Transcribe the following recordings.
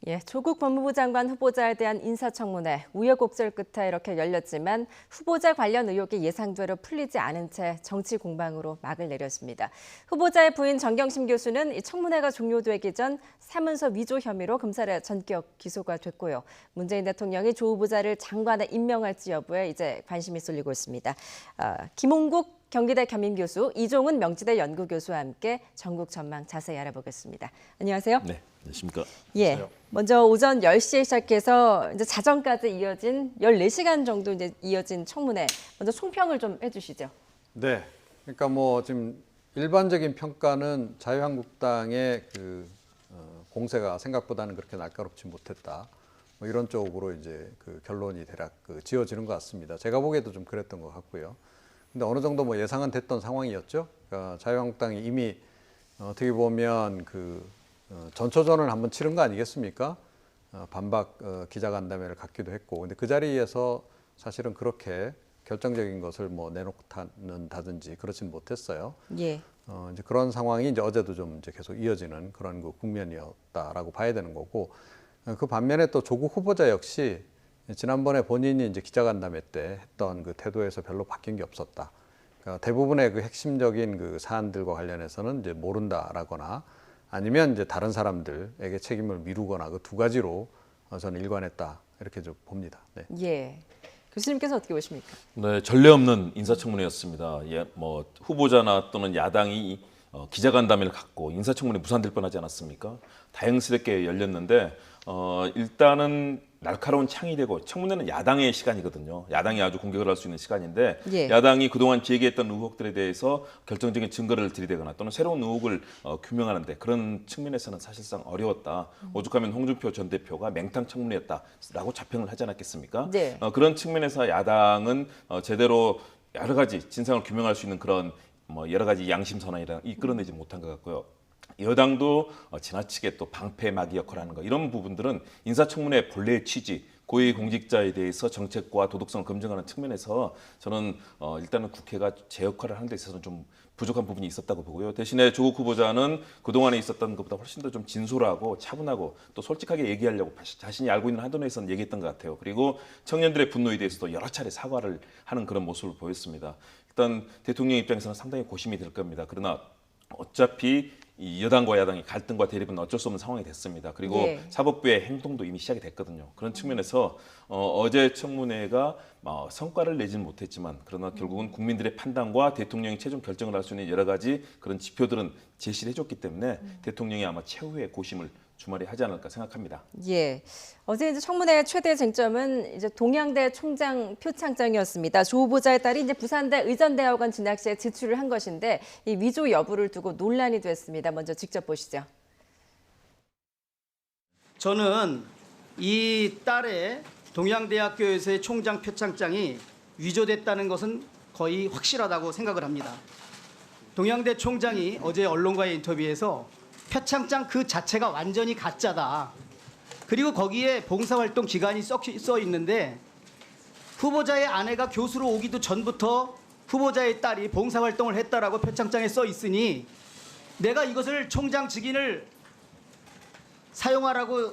예, 조국 법무부 장관 후보자에 대한 인사청문회 우여곡절 끝에 이렇게 열렸지만 후보자 관련 의혹이 예상대로 풀리지 않은 채 정치 공방으로 막을 내렸습니다. 후보자의 부인 정경심 교수는 이 청문회가 종료되기 전 사문서 위조 혐의로 검찰에 전격 기소가 됐고요. 문재인 대통령이 조 후보자를 장관에 임명할지 여부에 이제 관심이 쏠리고 있습니다. 김홍국 경기대 겸임교수, 이종훈 명지대 연구교수와 함께 전국 전망 자세히 알아보겠습니다. 안녕하세요. 네, 안녕하십니까. 예, 먼저 오전 10시에 시작해서 이제 자정까지 이어진 14시간 정도 이제 이어진 청문회. 먼저 총평을 좀 해주시죠. 네, 그러니까 뭐 지금 일반적인 평가는 자유한국당의 공세가 생각보다는 그렇게 날카롭지 못했다. 뭐 이런 쪽으로 이제 결론이 대략 지어지는 것 같습니다. 제가 보기에도 좀 그랬던 것 같고요. 근데 어느 정도 뭐 예상은 됐던 상황이었죠. 그러니까 자유한국당이 이미 어떻게 보면 전초전을 한번 치른 거 아니겠습니까? 반박 기자간담회를 갖기도 했고, 근데 그 자리에서 사실은 그렇게 결정적인 것을 뭐 내놓는다든지 그렇진 못했어요. 예. 이제 그런 상황이 이제 어제도 좀 이제 계속 이어지는 그런 국면이었다라고 봐야 되는 거고, 그 반면에 또 조국 후보자 역시 지난번에 본인이 이제 기자간담회 때 했던 태도에서 별로 바뀐 게 없었다. 그러니까 대부분의 핵심적인 사안들과 관련해서는 이제 모른다라거나 아니면 이제 다른 사람들에게 책임을 미루거나 그 두 가지로 저는 일관했다 이렇게 좀 봅니다. 네. 예. 교수님께서 어떻게 보십니까? 네, 전례 없는 인사청문회였습니다. 예, 뭐 후보자나 또는 야당이 기자간담회를 갖고 인사청문회 무산될 뻔하지 않았습니까? 다행스럽게 열렸는데 일단은 날카로운 창이 되고, 청문회는 야당의 시간이거든요. 야당이 아주 공격을 할 수 있는 시간인데, 예. 야당이 그동안 제기했던 의혹들에 대해서 결정적인 증거를 들이대거나 또는 새로운 의혹을 규명하는데, 그런 측면에서는 사실상 어려웠다. 오죽하면 홍준표 전 대표가 맹탕 청문회였다라고 자평을 하지 않았겠습니까? 네. 그런 측면에서 야당은 제대로 여러 가지 진상을 규명할 수 있는 그런 뭐 여러 가지 양심 선언이라 이끌어내지 못한 것 같고요. 여당도 지나치게 또 방패막이 역할을 하는 거, 이런 부분들은 인사청문회 본래의 취지, 고위공직자에 대해서 정책과 도덕성을 검증하는 측면에서 저는 일단은 국회가 제 역할을 하는 데 있어서는 좀 부족한 부분이 있었다고 보고요. 대신에 조국 후보자는 그동안에 있었던 것보다 훨씬 더 좀 진솔하고 차분하고 또 솔직하게 얘기하려고 자신이 알고 있는 한도 내에서는 얘기했던 것 같아요. 그리고 청년들의 분노에 대해서도 여러 차례 사과를 하는 그런 모습을 보였습니다. 일단 대통령 입장에서는 상당히 고심이 될 겁니다. 그러나 어차피 이 여당과 야당의 갈등과 대립은 어쩔 수 없는 상황이 됐습니다. 그리고 예. 사법부의 행동도 이미 시작이 됐거든요. 그런 측면에서 어제 청문회가 성과를 내지는 못했지만, 그러나 결국은 국민들의 판단과 대통령이 최종 결정을 할 수 있는 여러 가지 그런 지표들은 제시를 해줬기 때문에 대통령이 아마 최후의 고심을 주말에 하지 않을까 생각합니다. 예. 어제 이제 청문회 최대 쟁점은 이제 동양대 총장 표창장이었습니다. 조 후보자의 딸이 이제 부산대 의전대학원 진학 시에 지출을 한 것인데 이 위조 여부를 두고 논란이 됐습니다. 먼저 직접 보시죠. 저는 이 딸의 동양대학교에서의 총장 표창장이 위조됐다는 것은 거의 확실하다고 생각을 합니다. 동양대 총장이 어제 언론과의 인터뷰에서 표창장 그 자체가 완전히 가짜다. 그리고 거기에 봉사활동 기간이 써 있는데, 후보자의 아내가 교수로 오기도 전부터 후보자의 딸이 봉사활동을 했다라고 표창장에 써 있으니 내가 이것을 총장 직인을 사용하라고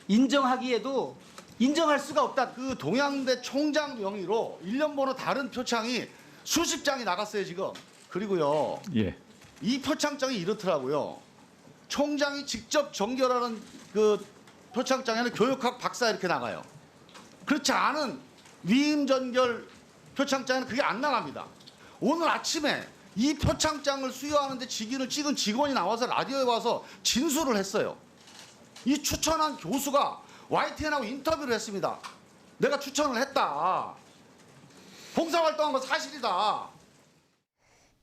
인정하기에도 인정할 수가 없다. 그 동양대 총장 명의로 1년 번호 다른 표창이 수십 장이 나갔어요 지금. 그리고요. 예. 이 표창장이 이렇더라고요. 총장이 직접 전결하는 그 표창장에는 교육학 박사 이렇게 나가요. 그렇지 않은 위임 전결 표창장에는 그게 안 나갑니다. 오늘 아침에 이 표창장을 수여하는데 직인을 찍은 직원이 나와서 라디오에 와서 진술을 했어요. 이 추천한 교수가 YTN하고 인터뷰를 했습니다. 내가 추천을 했다. 봉사활동한 건 사실이다.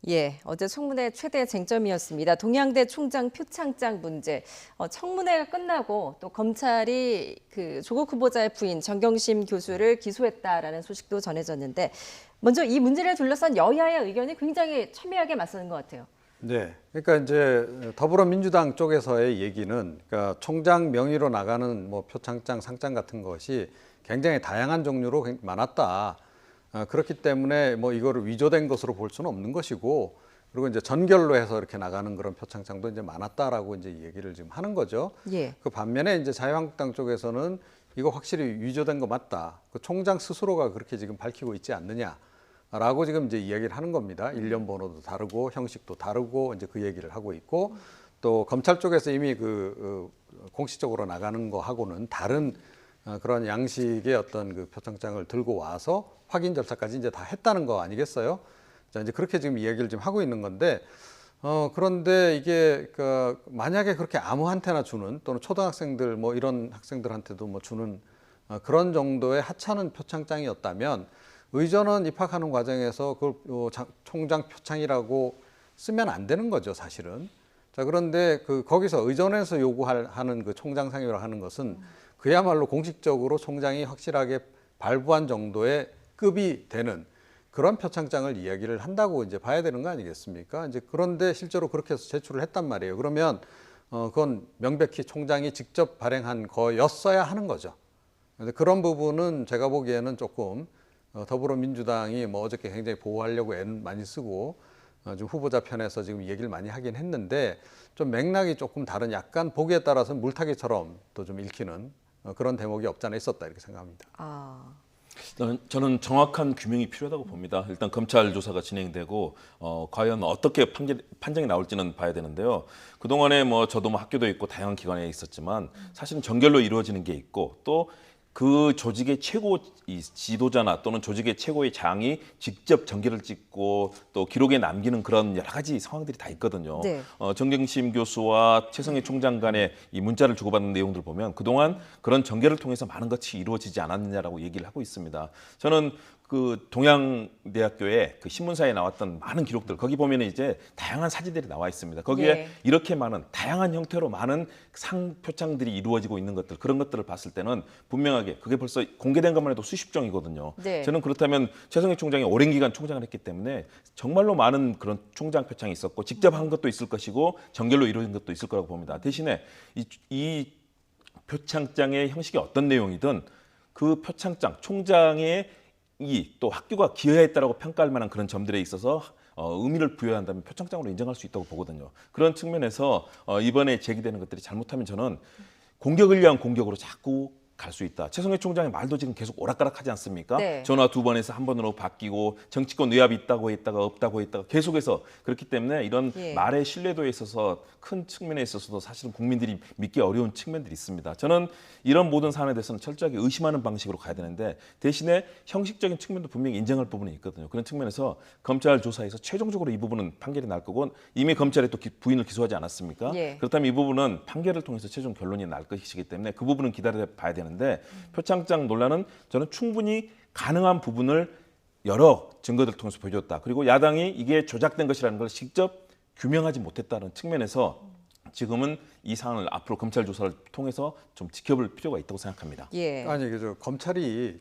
예, 어제 청문회 최대 쟁점이었습니다. 동양대 총장 표창장 문제. 청문회가 끝나고 또 검찰이 조국 후보자의 부인 정경심 교수를 기소했다라는 소식도 전해졌는데, 먼저 이 문제를 둘러싼 여야의 의견이 굉장히 첨예하게 맞서는 것 같아요. 네, 그러니까 이제 더불어민주당 쪽에서의 얘기는, 그러니까 총장 명의로 나가는 뭐 표창장, 상장 같은 것이 굉장히 다양한 종류로 많았다. 그렇기 때문에 뭐 이거를 위조된 것으로 볼 수는 없는 것이고, 그리고 이제 전결로 해서 이렇게 나가는 그런 표창장도 이제 많았다라고 이제 이 얘기를 지금 하는 거죠. 예. 그 반면에 이제 자유한국당 쪽에서는 이거 확실히 위조된 거 맞다. 그 총장 스스로가 그렇게 지금 밝히고 있지 않느냐라고 지금 이제 이야기를 하는 겁니다. 일련 번호도 다르고 형식도 다르고 이제 그 얘기를 하고 있고 또 검찰 쪽에서 이미 공식적으로 나가는 거 하고는 다른 그런 양식의 어떤 그 표창장을 들고 와서 확인 절차까지 이제 다 했다는 거 아니겠어요? 자, 이제 그렇게 지금 이야기를 지금 하고 있는 건데, 그런데 이게 만약에 그렇게 아무한테나 주는 또는 초등학생들 뭐 이런 학생들한테도 뭐 주는 그런 정도의 하찮은 표창장이었다면 의전원 입학하는 과정에서 그걸 총장 표창이라고 쓰면 안 되는 거죠, 사실은. 자, 그런데 거기서 의전에서 요구하는 그 총장상이라고 하는 것은 그야말로 공식적으로 총장이 확실하게 발부한 정도의 급이 되는 그런 표창장을 이야기를 한다고 이제 봐야 되는 거 아니겠습니까? 이제 그런데 실제로 그렇게 해서 제출을 했단 말이에요. 그러면 그건 명백히 총장이 직접 발행한 거였어야 하는 거죠. 그런데 그런 부분은 제가 보기에는 조금 더불어민주당이 뭐 어저께 굉장히 보호하려고 애는 많이 쓰고 좀 후보자 편에서 지금 얘기를 많이 하긴 했는데 좀 맥락이 조금 다른 약간 보기에 따라서는 물타기처럼 또 좀 읽히는 그런 대목이 없지 않아 있었다 이렇게 생각합니다. 저는 정확한 규명이 필요하다고 봅니다. 일단 검찰 조사가 진행되고 과연 어떻게 판정이 나올지는 봐야 되는데요. 그동안에 뭐 저도 뭐 학교도 있고 다양한 기관에 있었지만 사실은 정결로 이루어지는 게 있고 또 그 조직의 최고 지도자나 또는 조직의 최고의 장이 직접 정결을 찍고 또 기록에 남기는 그런 여러 가지 상황들이 다 있거든요. 네. 정경심 교수와 최성해 총장 간의 이 문자를 주고받는 내용들 보면 그동안 그런 정결을 통해서 많은 것이 이루어지지 않았느냐라고 얘기를 하고 있습니다. 저는 그 동양대학교의 그 신문사에 나왔던 많은 기록들 거기 보면 이제 다양한 사진들이 나와 있습니다. 거기에 네. 이렇게 많은 다양한 형태로 많은 상 표창들이 이루어지고 있는 것들 그런 것들을 봤을 때는 분명하게 그게 벌써 공개된 것만 해도 수십 정이거든요. 네. 저는 그렇다면 최성해 총장이 오랜 기간 총장을 했기 때문에 정말로 많은 그런 총장 표창이 있었고 직접 한 것도 있을 것이고 정결로 이루어진 것도 있을 거라고 봅니다. 대신에 이 표창장의 형식이 어떤 내용이든 그 표창장 총장의 또 학교가 기여했다라고 평가할 만한 그런 점들에 있어서 의미를 부여한다면 표창장으로 인정할 수 있다고 보거든요. 그런 측면에서 이번에 제기되는 것들이 잘못하면 저는 공격을 위한 공격으로 자꾸 갈 수 있다. 최성해 총장의 말도 지금 계속 오락가락하지 않습니까? 네. 전화 2번에서 1번으로 바뀌고 정치권 외압이 있다고 했다가 없다고 했다가 계속해서 그렇기 때문에 이런 예. 말의 신뢰도에 있어서 큰 측면에 있어서도 사실은 국민들이 믿기 어려운 측면들이 있습니다. 저는 이런 모든 사안에 대해서는 철저하게 의심하는 방식으로 가야 되는데 대신에 형식적인 측면도 분명히 인정할 부분이 있거든요. 그런 측면에서 검찰 조사에서 최종적으로 이 부분은 판결이 날 거고 이미 검찰에 또 부인을 기소하지 않았습니까? 예. 그렇다면 이 부분은 판결을 통해서 최종 결론이 날 것이기 때문에 그 부분은 기다려 봐야 되는데 표창장 논란은 저는 충분히 가능한 부분을 여러 증거들을 통해서 보여줬다. 그리고 야당이 이게 조작된 것이라는 걸 직접 규명하지 못했다는 측면에서 지금은 이 사안을 앞으로 검찰 조사를 통해서 좀 지켜볼 필요가 있다고 생각합니다. 예. 아니 검찰이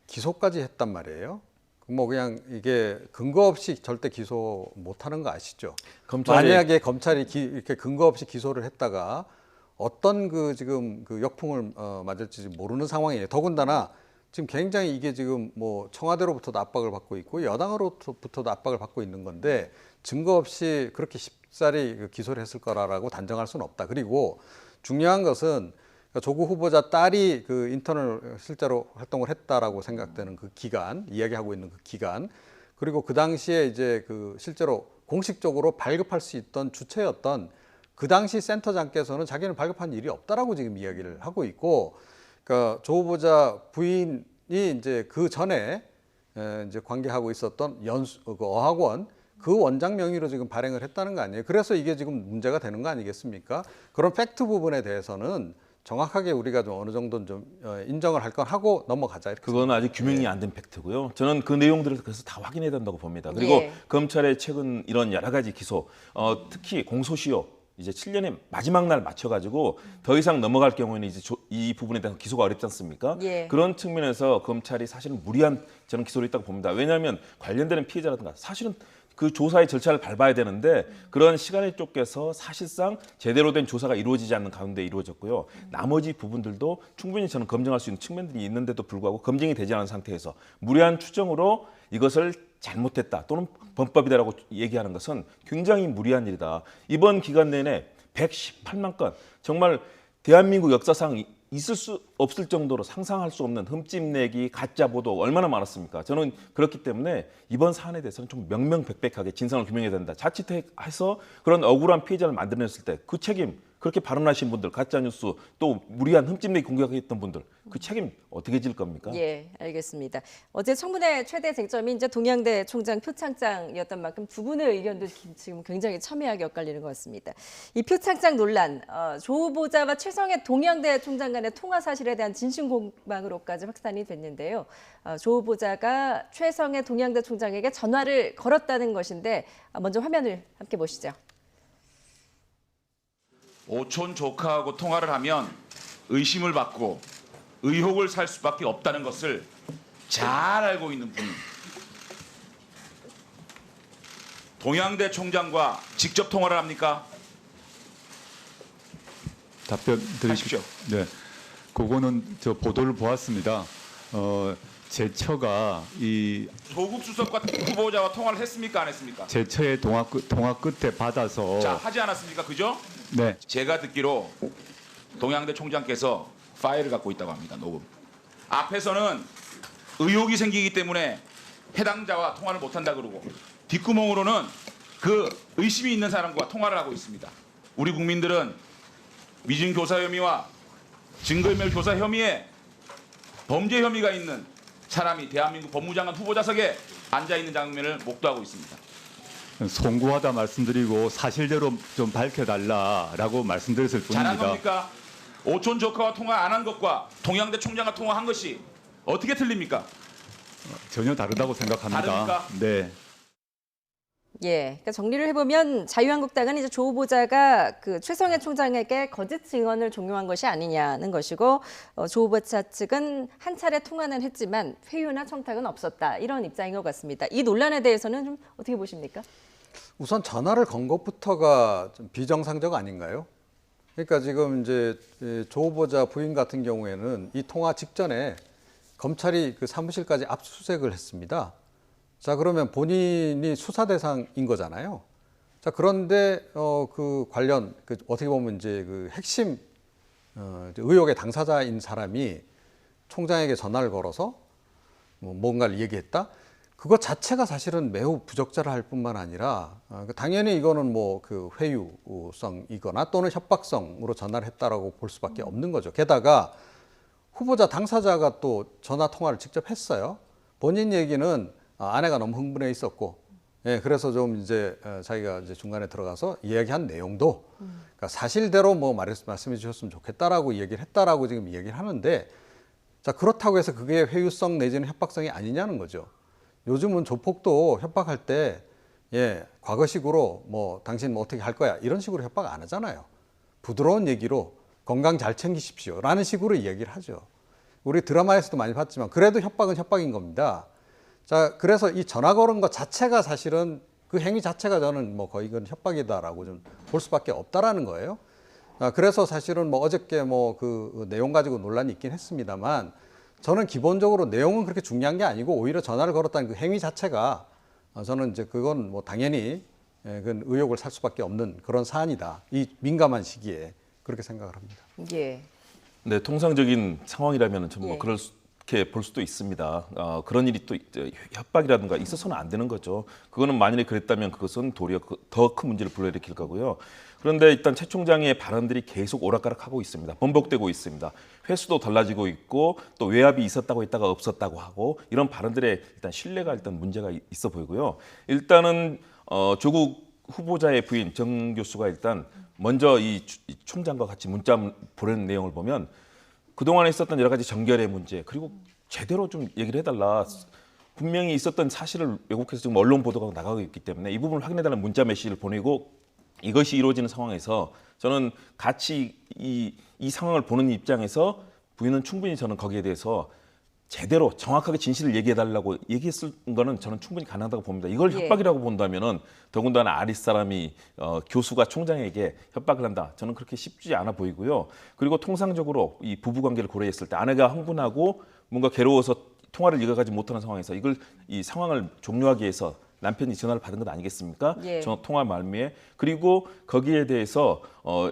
기소까지 했단 말이에요. 뭐 그냥 이게 근거 없이 절대 기소 못하는 거 아시죠? 만약에 검찰이 이렇게 근거 없이 기소를 했다가 어떤 지금 역풍을 맞을지 모르는 상황이에요. 더군다나 지금 굉장히 이게 지금 뭐 청와대로부터도 압박을 받고 있고 여당으로부터도 압박을 받고 있는 건데 증거 없이 그렇게 쉽사리 기소를 했을 거라고 단정할 수는 없다. 그리고 중요한 것은 조국 후보자 딸이 인턴을 실제로 활동을 했다라고 생각되는 그 기간, 이야기하고 있는 그 기간, 그리고 그 당시에 이제 실제로 공식적으로 발급할 수 있던 주체였던 그 당시 센터장께서는 자기는 발급한 일이 없다라고 지금 이야기를 하고 있고, 그러니까 조 후보자 부인이 이제 그 전에 이제 관계하고 있었던 어학원 그 원장 명의로 지금 발행을 했다는 거 아니에요? 그래서 이게 지금 문제가 되는 거 아니겠습니까? 그런 팩트 부분에 대해서는 정확하게 우리가 좀 어느 정도는 좀 인정을 할 건 하고 넘어가자. 이렇게 그건 아직 규명이 안 된 팩트고요. 저는 그 내용들을 그래서 다 확인해야 된다고 봅니다. 그리고 예. 검찰의 최근 이런 여러 가지 기소, 특히 공소시효 이제 7년의 마지막 날 맞춰가지고 더 이상 넘어갈 경우에는 이제 이 부분에 대한 기소가 어렵지 않습니까? 예. 그런 측면에서 검찰이 사실은 무리한 저는 기소를 했다고 봅니다. 왜냐하면 관련되는 피해자라든가 사실은 그 조사의 절차를 밟아야 되는데 그런 시간에 쫓겨서 사실상 제대로 된 조사가 이루어지지 않는 가운데 이루어졌고요. 나머지 부분들도 충분히 저는 검증할 수 있는 측면들이 있는데도 불구하고 검증이 되지 않은 상태에서 무리한 추정으로 이것을 잘못했다 또는 범법이다라고 얘기하는 것은 굉장히 무리한 일이다. 이번 기간 내내 118만 건, 정말 대한민국 역사상 있을 수 없을 정도로 상상할 수 없는 흠집내기, 가짜 보도 얼마나 많았습니까? 저는 그렇기 때문에 이번 사안에 대해서는 좀 명명백백하게 진상을 규명해야 된다. 자칫해서 그런 억울한 피해자를 만들어냈을 때 그 책임, 그렇게 발언하신 분들, 가짜뉴스 또 무리한 흠집내기 공격했던 분들 그 책임 어떻게 질 겁니까? 예, 알겠습니다. 어제 청문회 최대 쟁점이 이제 동양대 총장 표창장이었던 만큼 두 분의 의견도 지금 굉장히 첨예하게 엇갈리는 것 같습니다. 이 표창장 논란, 조 후보자와 최성해 동양대 총장 간의 통화 사실에 대한 진실 공방으로까지 확산이 됐는데요. 조 후보자가 최성해 동양대 총장에게 전화를 걸었다는 것인데 먼저 화면을 함께 보시죠. 오촌 조카하고 통화를 하면 의심을 받고 의혹을 살 수밖에 없다는 것을 잘 알고 있는 분이 동양대 총장과 직접 통화를 합니까? 답변 드리십시오. 네, 그거는 저 보도를 보았습니다. 제 처가 이 조국 수석과 후보자와 통화를 했습니까? 안 했습니까? 제 처의 통화 끝에 받아서 자, 하지 않았습니까? 그죠? 네, 제가 듣기로 동양대 총장께서 파일을 갖고 있다고 합니다. 녹음. 앞에서는 의혹이 생기기 때문에 해당자와 통화를 못한다 그러고 뒷구멍으로는 그 의심이 있는 사람과 통화를 하고 있습니다. 우리 국민들은 위증 교사 혐의와 증거인멸 교사 혐의에 범죄 혐의가 있는 사람이 대한민국 법무장관 후보자석에 앉아 있는 장면을 목도하고 있습니다. 송구하다 말씀드리고 사실대로 좀 밝혀달라라고 말씀드렸을 잘한 뿐입니다. 겁니까? 오촌 조카와 통화 안 한 것과 동양대 총장과 통화한 것이 어떻게 틀립니까? 전혀 다르다고 생각합니다. 다릅니까? 네. 예, 그러니까 정리를 해보면 자유한국당은 이제 조 후보자가 그 최성해 총장에게 거짓 증언을 종용한 것이 아니냐는 것이고 조 후보자 측은 한 차례 통화는 했지만 회유나 청탁은 없었다 이런 입장인 것 같습니다. 이 논란에 대해서는 좀 어떻게 보십니까? 우선 전화를 건 것부터가 좀 비정상적 아닌가요? 그러니까 지금 이제 조 후보자 부인 같은 경우에는 이 통화 직전에 검찰이 그 사무실까지 압수수색을 했습니다. 자, 그러면 본인이 수사 대상인 거잖아요. 자, 그런데 그 관련 어떻게 보면 이제 그 핵심 의혹의 당사자인 사람이 총장에게 전화를 걸어서 뭔가를 얘기했다. 그것 자체가 사실은 매우 부적절할 뿐만 아니라 당연히 이거는 뭐 그 회유성이거나 또는 협박성으로 전화를 했다라고 볼 수밖에 없는 거죠. 게다가 후보자 당사자가 또 전화 통화를 직접 했어요. 본인 얘기는 아내가 너무 흥분해 있었고, 예, 그래서 좀 이제 자기가 이제 중간에 들어가서 이야기한 내용도 그러니까 사실대로 뭐 말씀해 주셨으면 좋겠다라고 얘기를 했다라고 지금 얘기를 하는데, 자, 그렇다고 해서 그게 회유성 내지는 협박성이 아니냐는 거죠. 요즘은 조폭도 협박할 때, 예, 과거식으로 뭐 당신 뭐 어떻게 할 거야 이런 식으로 협박 안 하잖아요. 부드러운 얘기로 건강 잘 챙기십시오라는 식으로 얘기를 하죠. 우리 드라마에서도 많이 봤지만 그래도 협박은 협박인 겁니다. 자, 그래서 이 전화 걸은 것 자체가 사실은 그 행위 자체가 저는 뭐 거의 그건 협박이다라고 좀 볼 수밖에 없다라는 거예요. 그래서 사실은 뭐 어저께 뭐 그 내용 가지고 논란이 있긴 했습니다만 저는 기본적으로 내용은 그렇게 중요한 게 아니고 오히려 전화를 걸었다는 그 행위 자체가 저는 이제 그건 뭐 당연히 그건 의혹을 살 수밖에 없는 그런 사안이다. 이 민감한 시기에 그렇게 생각을 합니다. 예. 네, 통상적인 상황이라면 좀 뭐 예. 그렇게 볼 수도 있습니다. 그런 일이 또 협박이라든가 있어서는 안 되는 거죠. 그거는 만일에 그랬다면 그것은 도리어 더 큰 문제를 불러일으킬 거고요. 그런데 일단 최 총장의 발언들이 계속 오락가락하고 있습니다. 번복되고 있습니다. 횟수도 달라지고 있고 또 외압이 있었다고 했다가 없었다고 하고 이런 발언들의 일단 신뢰가 일단 문제가 있어 보이고요. 일단은 조국 후보자의 부인 정 교수가 일단 먼저 이 총장과 같이 문자 보낸 내용을 보면 그동안에 있었던 여러 가지 정결의 문제 그리고 제대로 좀 얘기를 해달라. 분명히 있었던 사실을 왜곡해서 지금 언론 보도가 나가고 있기 때문에 이 부분을 확인해달라는 문자 메시지를 보내고 이것이 이루어지는 상황에서 저는 같이 이 상황을 보는 입장에서 부인은 충분히 저는 거기에 대해서 제대로 정확하게 진실을 얘기해달라고 얘기했을 거는 저는 충분히 가능하다고 봅니다. 이걸 예. 협박이라고 본다면은 더군다나 아랫사람이 교수가 총장에게 협박을 한다. 저는 그렇게 쉽지 않아 보이고요. 그리고 통상적으로 이 부부관계를 고려했을 때 아내가 흥분하고 뭔가 괴로워서 통화를 이어가지 못하는 상황에서 이 상황을 종료하기 위해서 남편이 전화를 받은 것 아니겠습니까? 예. 전화 통화 말미에. 그리고 거기에 대해서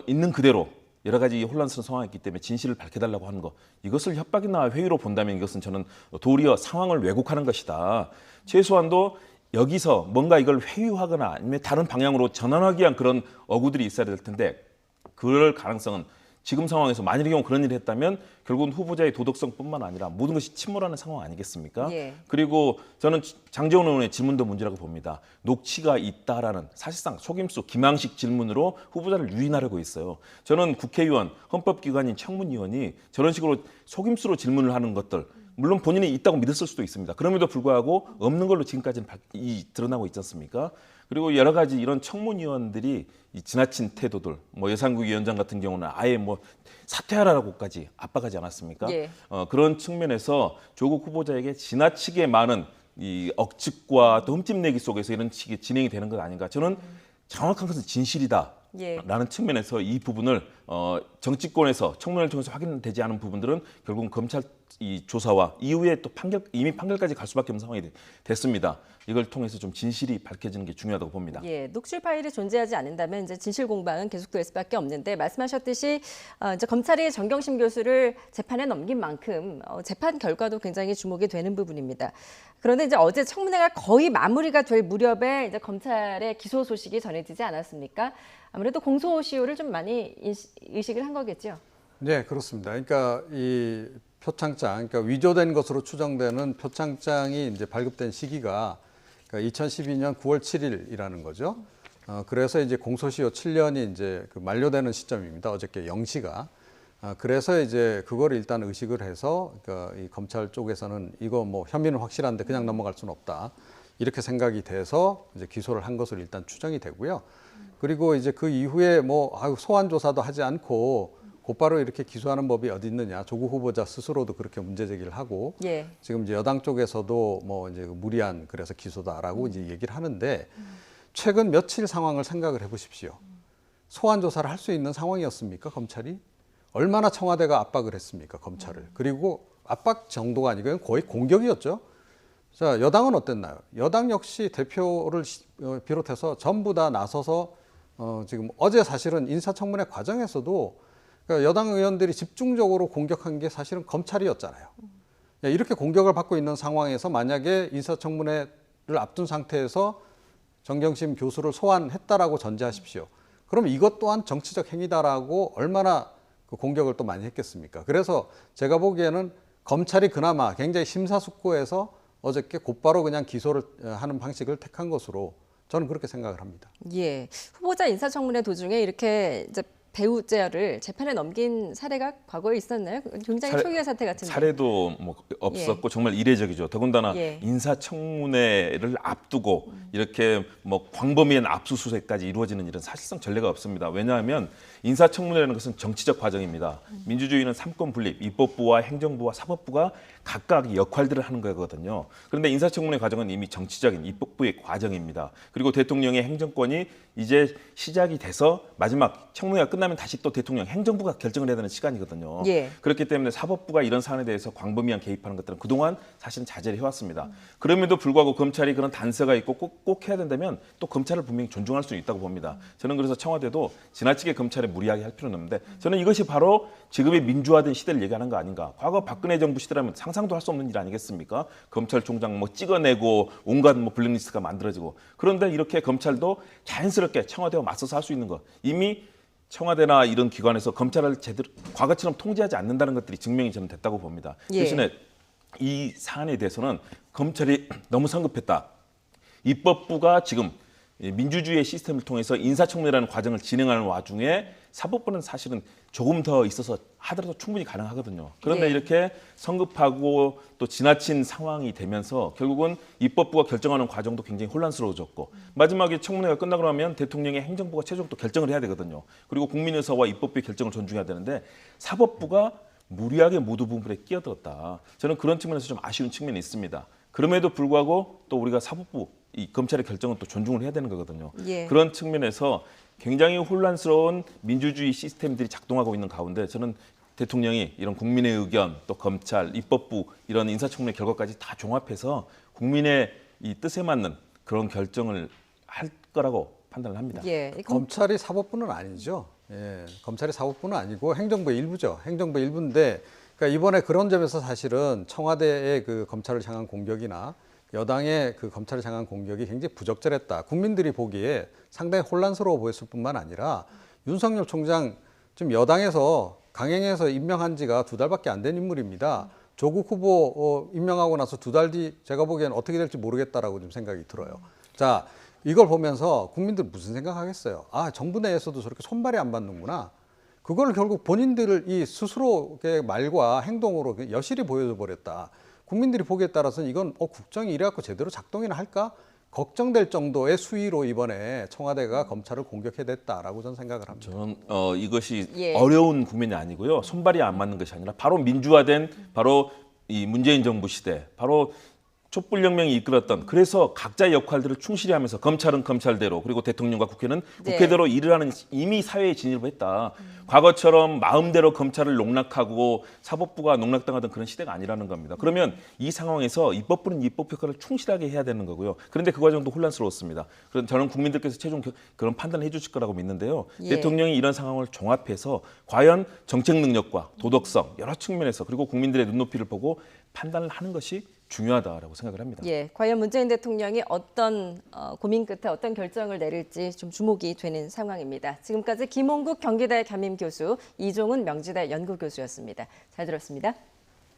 있는 그대로 여러 가지 혼란스러운 상황이 있기 때문에 진실을 밝혀달라고 하는 것, 이것을 협박이나 회유로 본다면 이것은 저는 도리어 상황을 왜곡하는 것이다. 최소한도 여기서 뭔가 이걸 회유하거나 아니면 다른 방향으로 전환하기 위한 그런 어구들이 있어야 될 텐데 그럴 가능성은 지금 상황에서 만일의 경우 그런 일을 했다면 결국은 후보자의 도덕성뿐만 아니라 모든 것이 침몰하는 상황 아니겠습니까? 예. 그리고 저는 장제원 의원의 질문도 문제라고 봅니다. 녹취가 있다라는 사실상 속임수 기망식 질문으로 후보자를 유인하려고 했어요. 저는 국회의원, 헌법기관인 청문위원이 저런 식으로 속임수로 질문을 하는 것들 물론 본인이 있다고 믿었을 수도 있습니다. 그럼에도 불구하고 없는 걸로 지금까지는 드러나고 있지 않습니까? 그리고 여러 가지 이런 청문위원들이 이 지나친 태도들, 뭐 여상국 위원장 같은 경우는 아예 뭐 사퇴하라고까지 압박하지 않았습니까? 예. 그런 측면에서 조국 후보자에게 지나치게 많은 이 억측과 또 흠집내기 속에서 이런 식의 진행이 되는 것 아닌가? 저는 정확한 것은 진실이다. 예. 라는 측면에서 이 부분을 정치권에서 청문회를 통해서 확인되지 않은 부분들은 결국은 검찰 이 조사와 이후에 또 이미 판결까지 갈 수밖에 없는 상황이 됐습니다. 이걸 통해서 좀 진실이 밝혀지는 게 중요하다고 봅니다. 예, 녹취 파일이 존재하지 않는다면 이제 진실 공방은 계속될 수밖에 없는데 말씀하셨듯이 이제 검찰이 정경심 교수를 재판에 넘긴 만큼 재판 결과도 굉장히 주목이 되는 부분입니다. 그런데 이제 어제 청문회가 거의 마무리가 될 무렵에 이제 검찰의 기소 소식이 전해지지 않았습니까? 아무래도 공소시효를 좀 많이 의식을 한 거겠죠. 네, 그렇습니다. 그러니까 이 표창장, 그러니까 위조된 것으로 추정되는 표창장이 이제 발급된 시기가 그러니까 2012년 9월 7일이라는 거죠. 그래서 이제 공소시효 7년이 이제 그 만료되는 시점입니다. 어저께 0시가. 그래서 이제 그걸 일단 의식을 해서 그러니까 이 검찰 쪽에서는 이거 뭐 혐의는 확실한데 그냥 넘어갈 수는 없다. 이렇게 생각이 돼서 이제 기소를 한 것으로 일단 추정이 되고요. 그리고 이제 그 이후에 뭐 소환 조사도 하지 않고 곧바로 이렇게 기소하는 법이 어디 있느냐. 조국 후보자 스스로도 그렇게 문제 제기를 하고 예. 지금 이제 여당 쪽에서도 뭐 이제 무리한 그래서 기소다라고 이제 얘기를 하는데 최근 며칠 상황을 생각을 해보십시오. 소환 조사를 할 수 있는 상황이었습니까? 검찰이 얼마나 청와대가 압박을 했습니까? 검찰을. 그리고 압박 정도가 아니고 거의 공격이었죠. 자, 여당은 어땠나요? 여당 역시 대표를 비롯해서 전부 다 나서서 지금 어제 사실은 인사청문회 과정에서도 그러니까 여당 의원들이 집중적으로 공격한 게 사실은 검찰이었잖아요. 이렇게 공격을 받고 있는 상황에서 만약에 인사청문회를 앞둔 상태에서 정경심 교수를 소환했다라고 전제하십시오. 그럼 이것 또한 정치적 행위다라고 얼마나 그 공격을 또 많이 했겠습니까? 그래서 제가 보기에는 검찰이 그나마 굉장히 심사숙고해서 어저께 곧바로 그냥 기소를 하는 방식을 택한 것으로 저는 그렇게 생각을 합니다. 예, 후보자 인사청문회 도중에 이렇게 이제 배우자를 재판에 넘긴 사례가 과거에 있었나요? 굉장히 초유의 사태 같은데. 사례도 뭐 없었고 정말 이례적이죠. 더군다나 인사청문회를 앞두고 이렇게 뭐 광범위한 압수수색까지 이루어지는 일은 사실상 전례가 없습니다. 왜냐하면 인사청문회라는 것은 정치적 과정입니다. 민주주의는 삼권 분립, 입법부와 행정부와 사법부가 각각 역할들을 하는 거거든요. 그런데 인사청문회 과정은 이미 정치적인 입법부의 과정입니다. 그리고 대통령의 행정권이 이제 시작이 돼서 마지막 청문회가 끝나면 다시 또 대통령 행정부가 결정을 해야 되는 시간이거든요. 예. 그렇기 때문에 사법부가 이런 사안에 대해서 광범위한 개입하는 것들은 그동안 사실은 자제를 해왔습니다. 그럼에도 불구하고 검찰이 그런 단서가 있고 꼭 해야 된다면 또 검찰을 분명히 존중할 수 있다고 봅니다. 저는 그래서 청와대도 지나치게 검찰에 무리하게 할 필요는 없는데 저는 이것이 바로 지금의 민주화된 시대를 얘기하는 거 아닌가. 과거 박근혜 정부 시대라면 상상도 할 수 없는 일 아니겠습니까? 검찰총장 뭐 찍어내고 온갖 뭐 블랙리스트가 만들어지고. 그런데 이렇게 검찰도 자연스럽게 청와대와 맞서서 할 수 있는 것. 이미 청와대나 이런 기관에서 검찰을 제대로 과거처럼 통제하지 않는다는 것들이 증명이 저는 됐다고 봅니다. 예. 대신에 이 사안에 대해서는 검찰이 너무 성급했다. 입법부가 지금 민주주의의 시스템을 통해서 인사청문회라는 과정을 진행하는 와중에 사법부는 사실은 조금 더 있어서 하더라도 충분히 가능하거든요. 그런데 네. 이렇게 성급하고 또 지나친 상황이 되면서 결국은 입법부가 결정하는 과정도 굉장히 혼란스러워졌고 마지막에 청문회가 끝나고 나면 대통령의 행정부가 최종적으로 결정을 해야 되거든요. 그리고 국민의사와 입법부의 결정을 존중해야 되는데 사법부가 무리하게 모두 부분에 끼어들었다. 저는 그런 측면에서 좀 아쉬운 측면이 있습니다. 그럼에도 불구하고 또 우리가 사법부, 이 검찰의 결정은 또 존중을 해야 되는 거거든요. 예. 그런 측면에서 굉장히 혼란스러운 민주주의 시스템들이 작동하고 있는 가운데 저는 대통령이 이런 국민의 의견, 또 검찰, 입법부 이런 인사청문회 결과까지 다 종합해서 국민의 이 뜻에 맞는 그런 결정을 할 거라고 판단을 합니다. 예, 검찰이 사법부는 아니죠. 예, 검찰이 사법부는 아니고 행정부의 일부죠. 행정부의 일부인데, 그러니까 이번에 그런 점에서 사실은 청와대의 그 검찰을 향한 공격이나 여당의 그 검찰을 향한 공격이 굉장히 부적절했다. 국민들이 보기에 상당히 혼란스러워 보였을 뿐만 아니라 윤석열 총장 지금 여당에서 강행해서 임명한 지가 2달밖에 안 된 인물입니다. 조국 후보 임명하고 나서 2달 뒤 제가 보기엔 어떻게 될지 모르겠다라고 좀 생각이 들어요. 자, 이걸 보면서 국민들 무슨 생각하겠어요? 아, 정부 내에서도 저렇게 손발이 안 맞는구나. 그걸 결국 본인들이 스스로의 말과 행동으로 여실히 보여줘 버렸다. 국민들이 보기에 따라서는 이건 국정이 이래갖고 제대로 작동이나 할까? 걱정될 정도의 수위로 이번에 청와대가 검찰을 공격해댔다라고 저는 생각을 합니다. 저는 이것이 예. 어려운 국면이 아니고요. 손발이 안 맞는 것이 아니라 바로 민주화된 바로 이 문재인 정부 시대, 바로 촛불혁명이 이끌었던, 그래서 각자의 역할들을 충실히 하면서 검찰은 검찰대로, 그리고 대통령과 국회는 네. 국회대로 일을 하는, 이미 사회에 진입을 했다. 과거처럼 마음대로 검찰을 농락하고 사법부가 농락당하던 그런 시대가 아니라는 겁니다. 그러면 이 상황에서 입법부는 입법 역할을 충실하게 해야 되는 거고요. 그런데 그 과정도 혼란스러웠습니다. 그래서 저는 국민들께서 최종 그런 판단을 해주실 거라고 믿는데요. 예. 대통령이 이런 상황을 종합해서 과연 정책 능력과 도덕성 여러 측면에서, 그리고 국민들의 눈높이를 보고 판단을 하는 것이 중요하다라고 생각을 합니다. 예, 과연 문재인 대통령이 어떤 고민 끝에 어떤 결정을 내릴지 좀 주목이 되는 상황입니다. 지금까지 김홍국 경기대 겸임교수, 이종훈 명지대 연구교수였습니다. 잘 들었습니다.